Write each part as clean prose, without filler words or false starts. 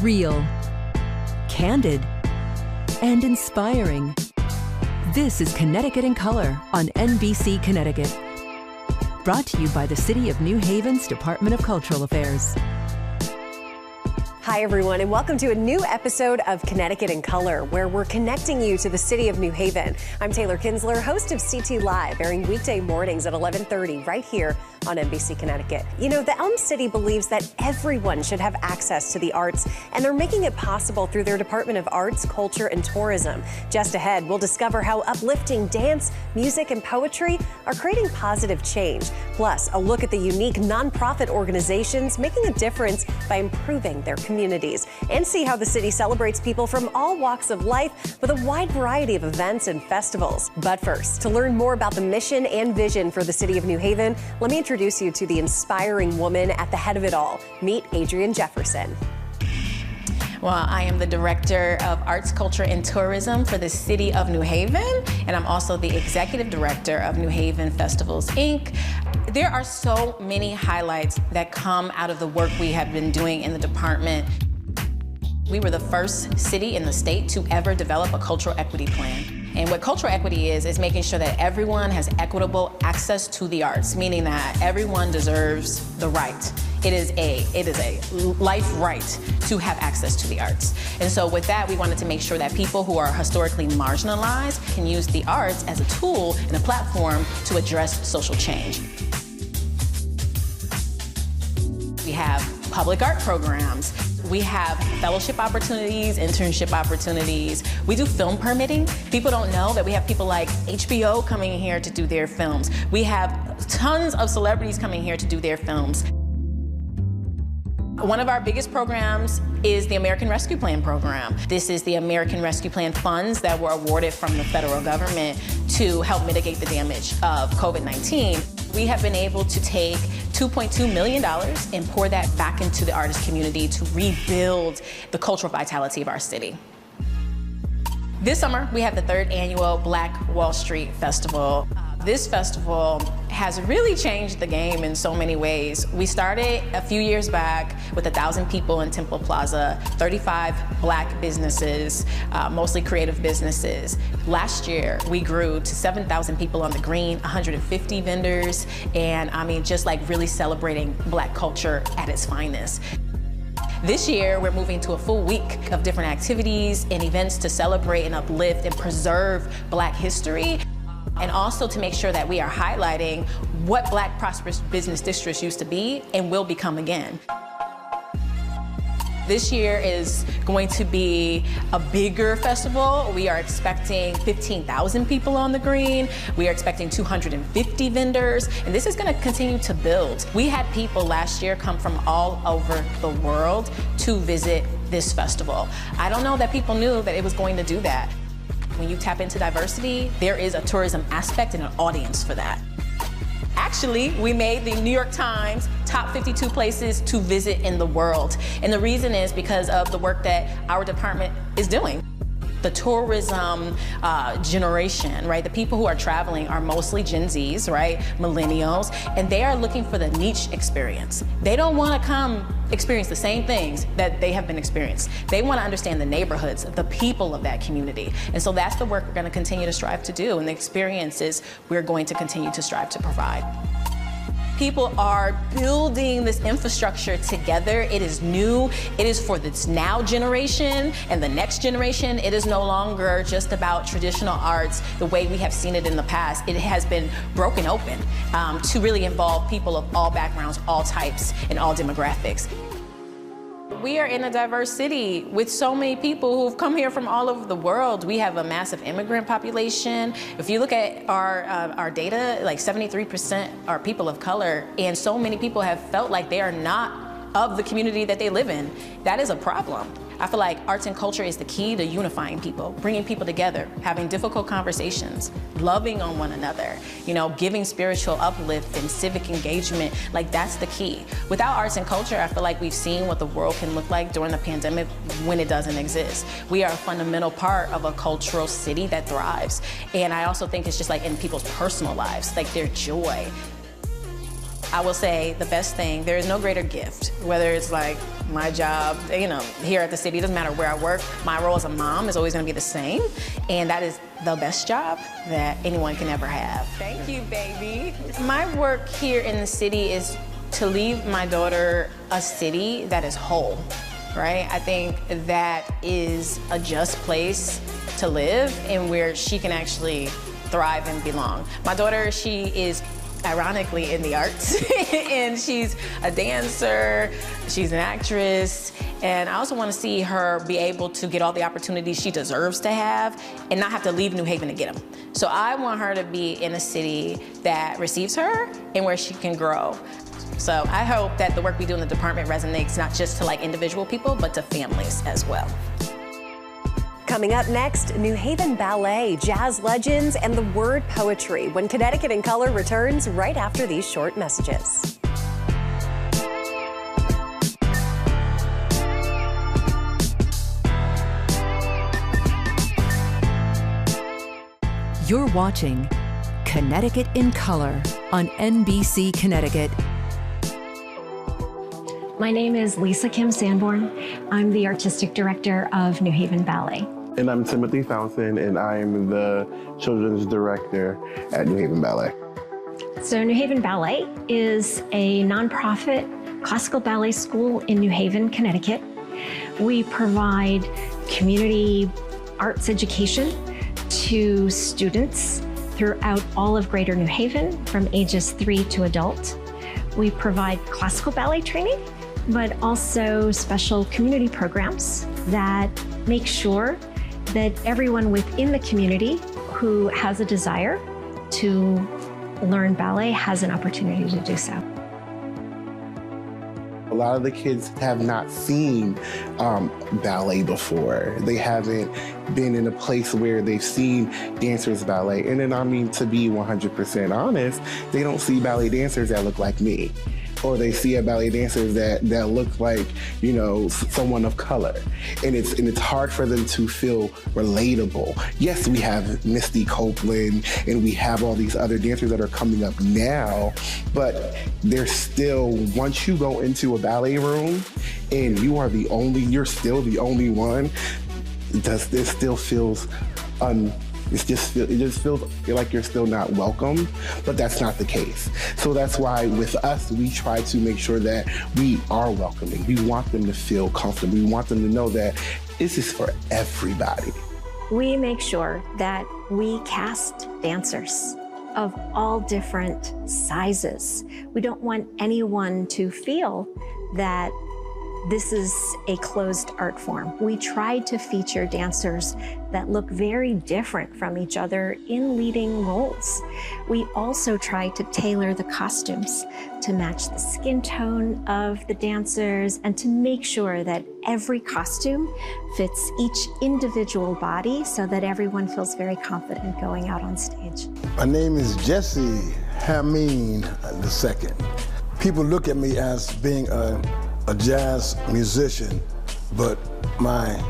Real, candid, and inspiring. This is Connecticut in Color on NBC Connecticut. Brought to you by the City of New Haven's Department of Cultural Affairs. Hi, everyone, and welcome to a new episode of Connecticut in Color, where we're connecting you to the City of New Haven. I'm Taylor Kinsler, host of CT Live, airing weekday mornings at 11:30 right here on NBC Connecticut. You know, the Elm City believes that everyone should have access to the arts, and they're making it possible through their Department of Arts, Culture, and Tourism. Just ahead, we'll discover how uplifting dance, music, and poetry are creating positive change. Plus, a look at the unique nonprofit organizations making a difference by improving their communities, and see how the city celebrates people from all walks of life with a wide variety of events and festivals. But first, to learn more about the mission and vision for the City of New Haven, let me introduce you to the inspiring woman at the head of it all. Meet Adrienne Jefferson. Well, I am the Director of Arts, Culture, and Tourism for the City of New Haven, and I'm also the Executive Director of New Haven Festivals, Inc. There are so many highlights that come out of the work we have been doing in the department. We were the first city in the state to ever develop a cultural equity plan. And what cultural equity is making sure that everyone has equitable access to the arts, meaning that everyone deserves the right. It is a life right to have access to the arts. And so with that, we wanted to make sure that people who are historically marginalized can use the arts as a tool and a platform to address social change. We have public art programs. We have fellowship opportunities, internship opportunities. We do film permitting. People don't know that we have people like HBO coming here to do their films. We have tons of celebrities coming here to do their films. One of our biggest programs is the American Rescue Plan program. This is the American Rescue Plan funds that were awarded from the federal government to help mitigate the damage of COVID-19. We have been able to take $2.2 million and pour that back into the artist community to rebuild the cultural vitality of our city. This summer, we have the 3rd annual Black Wall Street Festival. This festival has really changed the game in so many ways. We started a few years back with 1,000 people in Temple Plaza, 35 Black businesses, mostly creative businesses. Last year, we grew to 7,000 people on the green, 150 vendors, and I mean, just like really celebrating Black culture at its finest. This year, we're moving to a full week of different activities and events to celebrate and uplift and preserve Black history, and also to make sure that we are highlighting what Black prosperous business districts used to be and will become again. This year is going to be a bigger festival. We are expecting 15,000 people on the green. We are expecting 250 vendors, and this is going to continue to build. We had people last year come from all over the world to visit this festival. I don't know that people knew that it was going to do that. When you tap into diversity, there is a tourism aspect and an audience for that. Actually, we made the New York Times top 52 places to visit in the world. And the reason is because of the work that our department is doing. The tourism generation, right? The people who are traveling are mostly Gen Zs, right? Millennials, and they are looking for the niche experience. They don't want to come experience the same things that they have been experienced. They want to understand the neighborhoods, the people of that community. And so that's the work we're going to continue to strive to do, and the experiences we're going to continue to strive to provide. People are building this infrastructure together. It is new. It is for this now generation and the next generation. It is no longer just about traditional arts the way we have seen it in the past. It has been broken open to really involve people of all backgrounds, all types, and all demographics. We are in a diverse city with so many people who've come here from all over the world. We have a massive immigrant population. If you look at our data, like 73% are people of color, and so many people have felt like they are not of the community that they live in. That is a problem. I feel like arts and culture is the key to unifying people, bringing people together, having difficult conversations, loving on one another, you know, giving spiritual uplift and civic engagement. Like, that's the key. Without arts and culture, I feel like we've seen what the world can look like during the pandemic when it doesn't exist. We are a fundamental part of a cultural city that thrives. And I also think it's just like in people's personal lives, like their joy. I will say the best thing, there is no greater gift, whether it's like my job, you know, here at the city, it doesn't matter where I work, my role as a mom is always gonna be the same, and that is the best job that anyone can ever have. Thank you, baby. My work here in the city is to leave my daughter a city that is whole, right? I think that is a just place to live and where she can actually thrive and belong. My daughter, she is ironically in the arts and she's a dancer, she's an actress, and I also want to see her be able to get all the opportunities she deserves to have and not have to leave New Haven to get them. So I want her to be in a city that receives her and where she can grow. So I hope that the work we do in the department resonates not just to like individual people, but to families as well. Coming up next, New Haven Ballet, jazz legends, and the word poetry when Connecticut in Color returns right after these short messages. You're watching Connecticut in Color on NBC Connecticut. My name is Lisa Kim Sanborn. I'm the artistic director of New Haven Ballet. And I'm Timothy Fountain, and I'm the children's director at New Haven Ballet. So New Haven Ballet is a nonprofit classical ballet school in New Haven, Connecticut. We provide community arts education to students throughout all of Greater New Haven from ages 3 to adult. We provide classical ballet training, but also special community programs that make sure that everyone within the community who has a desire to learn ballet has an opportunity to do so. A lot of the kids have not seen ballet before. They haven't been in a place where they've seen dancers ballet. And then I mean, to be 100% honest, they don't see ballet dancers that look like me. Or they see a ballet dancer that look like, you know, someone of color. And it's hard for them to feel relatable. Yes, we have Misty Copeland and we have all these other dancers that are coming up now, but there's still, once you go into a ballet room and you're still the only one, it still feels it just feels like you're still not welcome, but that's not the case. So that's why with us, we try to make sure that we are welcoming. We want them to feel comfortable. We want them to know that this is for everybody. We make sure that we cast dancers of all different sizes. We don't want anyone to feel that this is a closed art form. We try to feature dancers that look very different from each other in leading roles. We also try to tailor the costumes to match the skin tone of the dancers and to make sure that every costume fits each individual body so that everyone feels very confident going out on stage. My name is Jesse Hameen II. People look at me as being a jazz musician, but my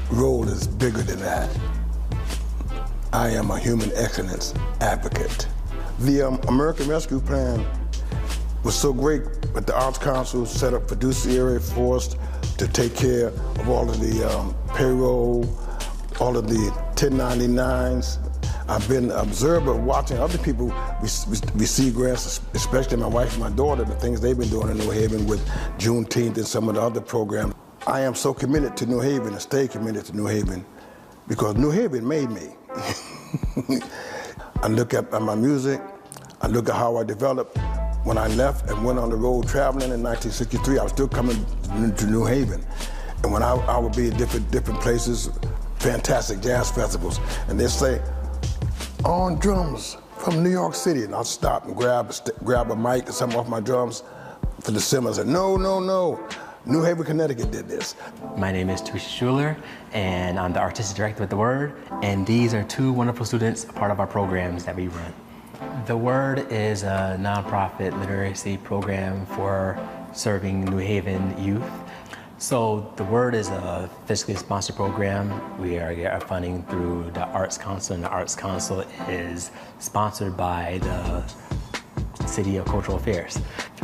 role is bigger than that. I am a human excellence advocate. The American Rescue Plan was so great, but the Arts Council set up fiduciary force to take care of all of the payroll, all of the 1099s. I've been an observer watching other people receive grants, especially my wife and my daughter, the things they've been doing in New Haven with Juneteenth and some of the other programs. I am so committed to New Haven and stay committed to New Haven because New Haven made me. I look at my music, I look at how I developed. When I left and went on the road traveling in 1963, I was still coming to New Haven. And when I would be at different places, fantastic jazz festivals, and they'd say, on drums from New York City, and I'll stop and grab a mic and something off my drums for the cymbals. I said, no, New Haven, Connecticut did this. My name is Teresa Schuler, and I'm the artistic director with The Word, and these are two wonderful students, a part of our programs that we run. The Word is a nonprofit literacy program for serving New Haven youth. So The Word is a fiscally sponsored program. We get our funding through the Arts Council, and the Arts Council is sponsored by the City of Cultural Affairs.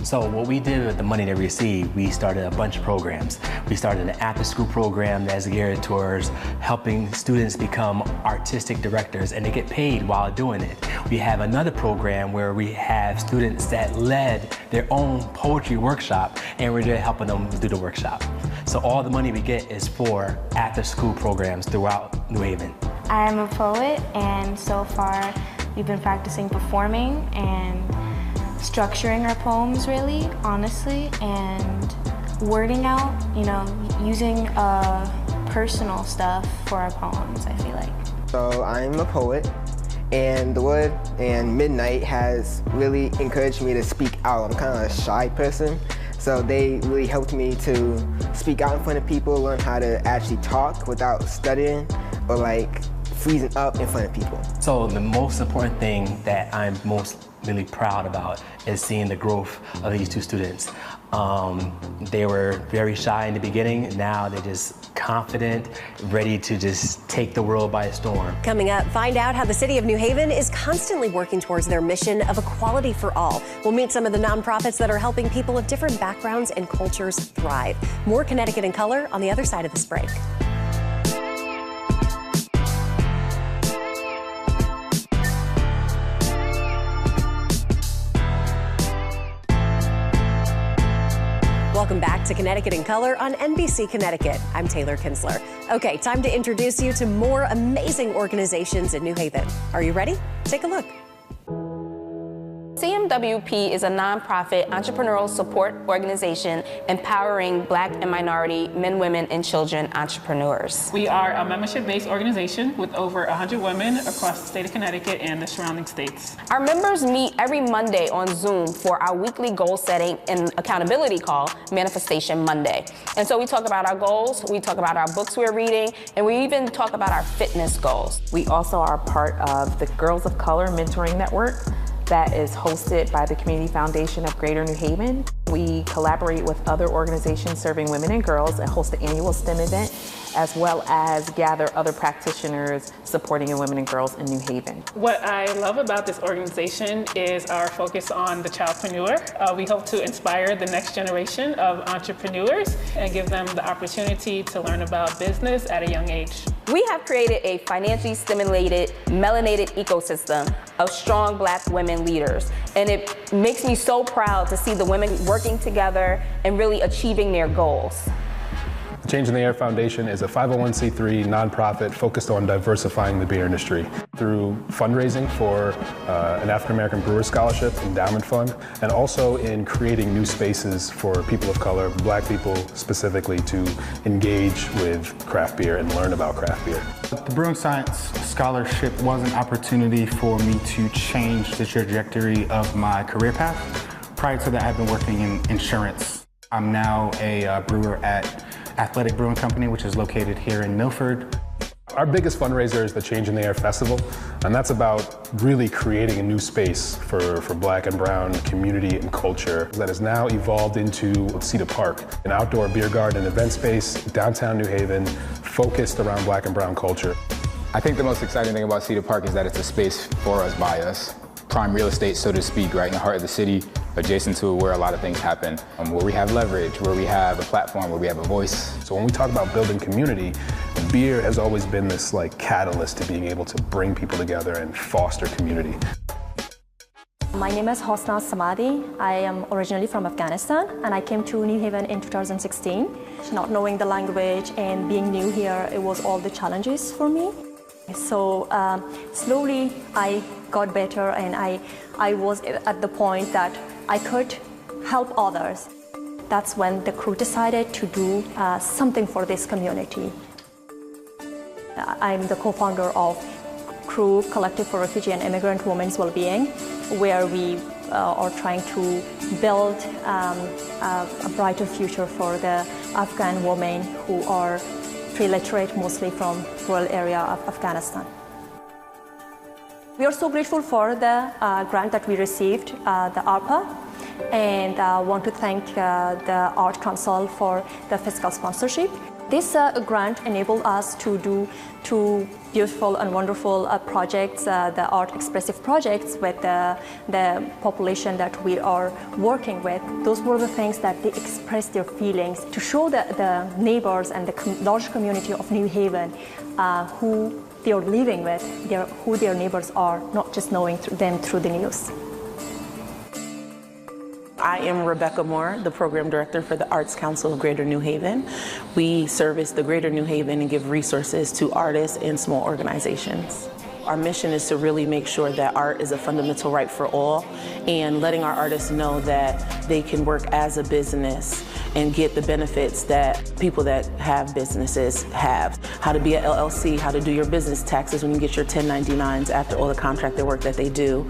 So what we did with the money that we received, we started a bunch of programs. We started an after-school program that's geared towards helping students become artistic directors, and they get paid while doing it. We have another program where we have students that led their own poetry workshop, and we're just helping them do the workshop. So all the money we get is for after-school programs throughout New Haven. I'm a poet, and so far we've been practicing performing and structuring our poems, really, honestly, and wording out, using personal stuff for our poems, I feel like. So I'm a poet, and The Wood and Midnight has really encouraged me to speak out. I'm kind of a shy person, so they really helped me to speak out in front of people, learn how to actually talk without stuttering or like freezing up in front of people. So the most important thing that I'm most really proud about is seeing the growth of these two students. They were very shy in the beginning. Now they're just confident, ready to just take the world by storm. Coming up, find out how the City of New Haven is constantly working towards their mission of equality for all. We'll meet some of the nonprofits that are helping people of different backgrounds and cultures thrive. More Connecticut in Color on the other side of this break. Welcome back to Connecticut in Color on NBC Connecticut. I'm Taylor Kinsler. Okay, time to introduce you to more amazing organizations in New Haven. Are you ready? Take a look. CMWP is a nonprofit entrepreneurial support organization empowering Black and minority men, women, and children entrepreneurs. We are a membership-based organization with over 100 women across the state of Connecticut and the surrounding states. Our members meet every Monday on Zoom for our weekly goal setting and accountability call, Manifestation Monday. And so we talk about our goals, we talk about our books we're reading, and we even talk about our fitness goals. We also are part of the Girls of Color Mentoring Network that is hosted by the Community Foundation of Greater New Haven. We collaborate with other organizations serving women and girls and host the annual STEM event, as well as gather other practitioners supporting women and girls in New Haven. What I love about this organization is our focus on the childpreneur. We hope to inspire the next generation of entrepreneurs and give them the opportunity to learn about business at a young age. We have created a financially stimulated, melanated ecosystem of strong Black women leaders. And it makes me so proud to see the women working together and really achieving their goals. Change in the Air Foundation is a 501c3 nonprofit focused on diversifying the beer industry through fundraising for an African American Brewer Scholarship Endowment Fund, and also in creating new spaces for people of color, Black people specifically, to engage with craft beer and learn about craft beer. The Brewing Science Scholarship was an opportunity for me to change the trajectory of my career path. Prior to that, I've been working in insurance. I'm now a brewer at Athletic Brewing Company, which is located here in Milford. Our biggest fundraiser is the Change in the Air Festival, and that's about really creating a new space for Black and brown community and culture that has now evolved into Cedar Park, an outdoor beer garden and event space, downtown New Haven, focused around Black and brown culture. I think the most exciting thing about Cedar Park is that it's a space for us, by us. Prime real estate, so to speak, right in the heart of the city, adjacent to where a lot of things happen, where we have leverage, where we have a platform, where we have a voice. So when we talk about building community, beer has always been this catalyst to being able to bring people together and foster community. My name is Hosna Samadi. I am originally from Afghanistan, and I came to New Haven in 2016. Not knowing the language and being new here, it was all the challenges for me. So slowly I got better, and I was at the point that I could help others. That's when the crew decided to do something for this community. I'm the co-founder of Crew Collective for Refugee and Immigrant Women's Wellbeing, where we are trying to build a brighter future for the Afghan women who are pre-literate, mostly from rural area of Afghanistan. We are so grateful for the grant that we received, the ARPA, and want to thank the Art Council for the fiscal sponsorship. This grant enabled us to do two beautiful and wonderful projects, the art expressive projects with the population that we are working with. Those were the things that they expressed their feelings to show the neighbors and the large community of New Haven who they are living with, who their neighbors are, not just knowing them through the news. I am Rebecca Moore, the Program Director for the Arts Council of Greater New Haven. We service the Greater New Haven and give resources to artists and small organizations. Our mission is to really make sure that art is a fundamental right for all, and letting our artists know that they can work as a business and get the benefits that people that have businesses have. How to be an LLC, how to do your business taxes when you get your 1099s after all the contracted work that they do.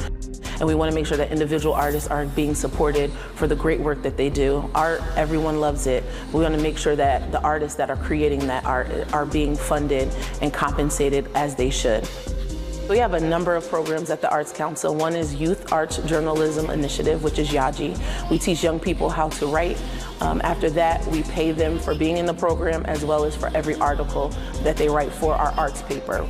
And we want to make sure that individual artists are being supported for the great work that they do. Art, everyone loves it. We want to make sure that the artists that are creating that art are being funded and compensated as they should. We have a number of programs at the Arts Council. One is Youth Arts Journalism Initiative, which is YAJI. We teach young people how to write. After that, we pay them for being in the program as well as for every article that they write for our arts paper.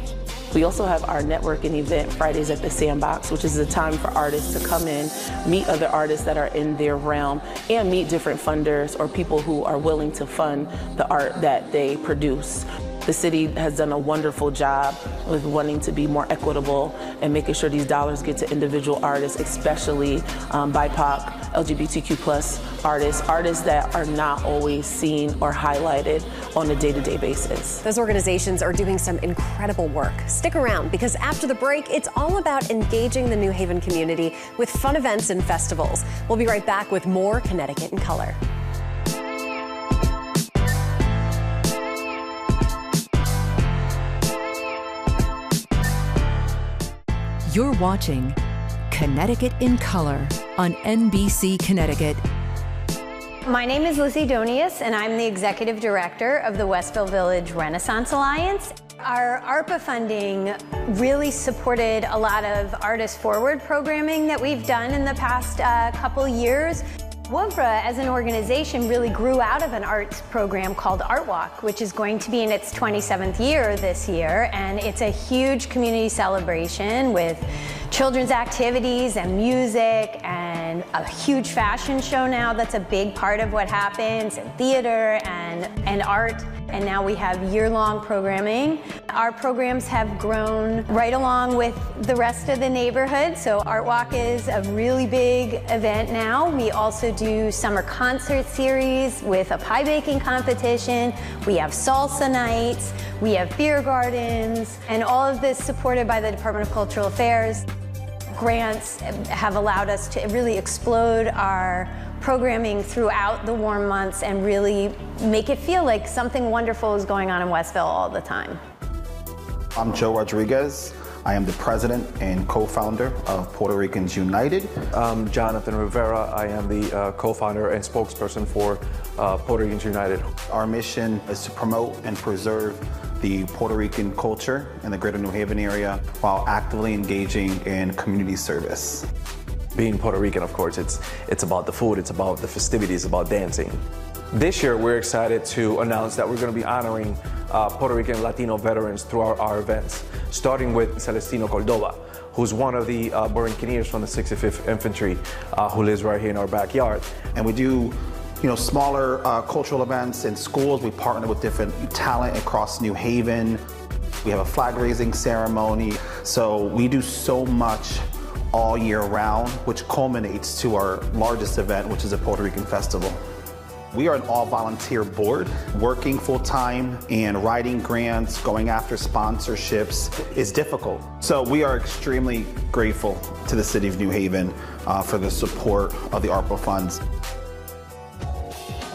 We also have our networking event, Fridays at the Sandbox, which is a time for artists to come in, meet other artists that are in their realm, and meet different funders or people who are willing to fund the art that they produce. The city has done a wonderful job with wanting to be more equitable and making sure these dollars get to individual artists, especially BIPOC, LGBTQ+ artists that are not always seen or highlighted on a day-to-day basis. Those organizations are doing some incredible work. Stick around, because after the break, it's all about engaging the New Haven community with fun events and festivals. We'll be right back with more Connecticut in Color. You're watching Connecticut in Color on NBC Connecticut. My name is Lizzie Donius, and I'm the Executive Director of the Westville Village Renaissance Alliance. Our ARPA funding really supported a lot of artist forward programming that we've done in the past couple years. WVRA as an organization really grew out of an arts program called Art Walk, which is going to be in its 27th year this year, and it's a huge community celebration with children's activities and music and a huge fashion show now that's a big part of what happens, and theater and art. And now we have year-long programming. Our programs have grown right along with the rest of the neighborhood. So Art Walk is a really big event now. We also do summer concert series with a pie baking competition. We have salsa nights. We have beer gardens, and all of this supported by the Department of Cultural Affairs. Grants have allowed us to really explode our programming throughout the warm months and really make it feel like something wonderful is going on in Westville all the time. I'm Joe Rodriguez. I am the president and co-founder of Puerto Ricans United. I'm Jonathan Rivera. I am the co-founder and spokesperson for Puerto Ricans United. Our mission is to promote and preserve the Puerto Rican culture in the greater New Haven area while actively engaging in community service. Being Puerto Rican, of course, it's about the food, it's about the festivities, about dancing. This year, we're excited to announce that we're going to be honoring Puerto Rican Latino veterans through our events, starting with Celestino Cordova, who's one of the Borinqueneers from the 65th Infantry, who lives right here in our backyard. And we do smaller cultural events in schools. We partner with different talent across New Haven. We have a flag raising ceremony. So we do so much all year round, which culminates to our largest event, which is a Puerto Rican festival. We are an all-volunteer board. Working full-time and writing grants, going after sponsorships is difficult. So we are extremely grateful to the City of New Haven for the support of the ARPA funds.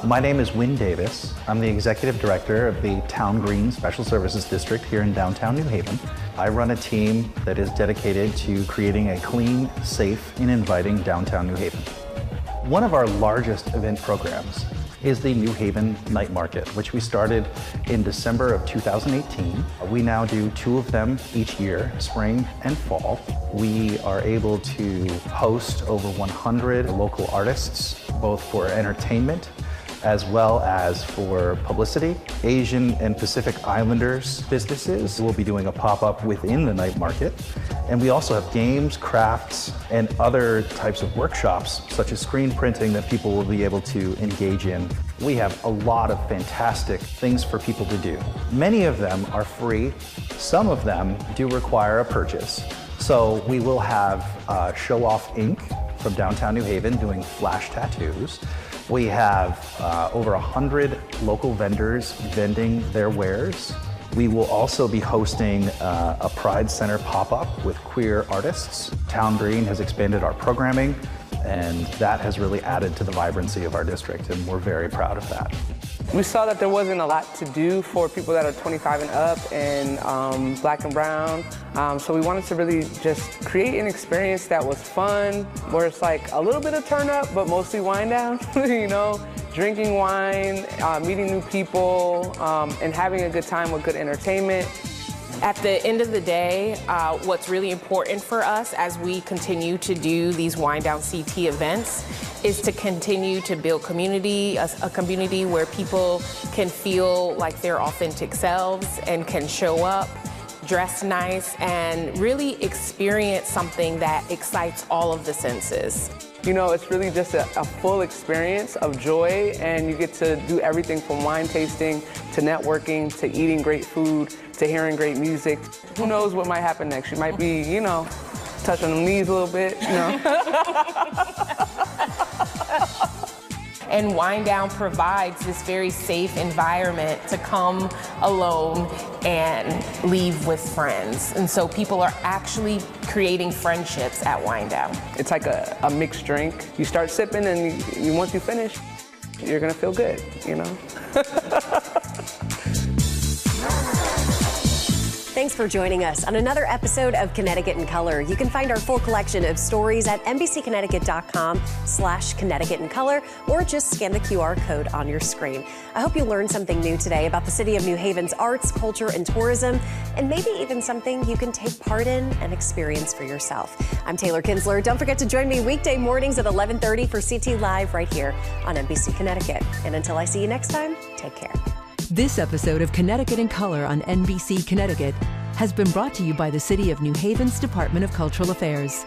My name is Wynn Davis. I'm the Executive Director of the Town Green Special Services District here in downtown New Haven. I run a team that is dedicated to creating a clean, safe, and inviting downtown New Haven. One of our largest event programs is the New Haven Night Market, which we started in December of 2018. We now do 2 of them each year, spring and fall. We are able to host over 100 local artists, both for entertainment as well as for publicity. Asian and Pacific Islanders businesses will be doing a pop-up within the night market. And we also have games, crafts, and other types of workshops, such as screen printing, that people will be able to engage in. We have a lot of fantastic things for people to do. Many of them are free. Some of them do require a purchase. So we will have Show Off Inc. from downtown New Haven doing flash tattoos. We have over 100 local vendors vending their wares. We will also be hosting a Pride Center pop-up with queer artists. Town Green has expanded our programming, and that has really added to the vibrancy of our district, and we're very proud of that. We saw that there wasn't a lot to do for people that are 25 and up and black and brown. So we wanted to really just create an experience that was fun, where it's like a little bit of turn up, but mostly wind down, you know, drinking wine, meeting new people, and having a good time with good entertainment. At the end of the day, what's really important for us as we continue to do these Wind Down CT events is to continue to build community, a community where people can feel like their authentic selves and can show up, dress nice, and really experience something that excites all of the senses. You know, it's really just a full experience of joy, and you get to do everything from wine tasting to networking to eating great food to hearing great music. Who knows what might happen next? You might be, you know, touching them knees a little bit, you know. And Wind Down provides this very safe environment to come alone and leave with friends. And so people are actually creating friendships at Wind Down. It's like a mixed drink. You start sipping, and once you finish, you're gonna feel good, you know? Thanks for joining us on another episode of Connecticut in Color. You can find our full collection of stories at nbcconnecticut.com/Connecticut in Color, or just scan the QR code on your screen. I hope you learned something new today about the City of New Haven's arts, culture, and tourism, and maybe even something you can take part in and experience for yourself. I'm Taylor Kinsler. Don't forget to join me weekday mornings at 11:30 for CT Live right here on NBC Connecticut. And until I see you next time, take care. This episode of Connecticut in Color on NBC Connecticut has been brought to you by the City of New Haven's Department of Cultural Affairs.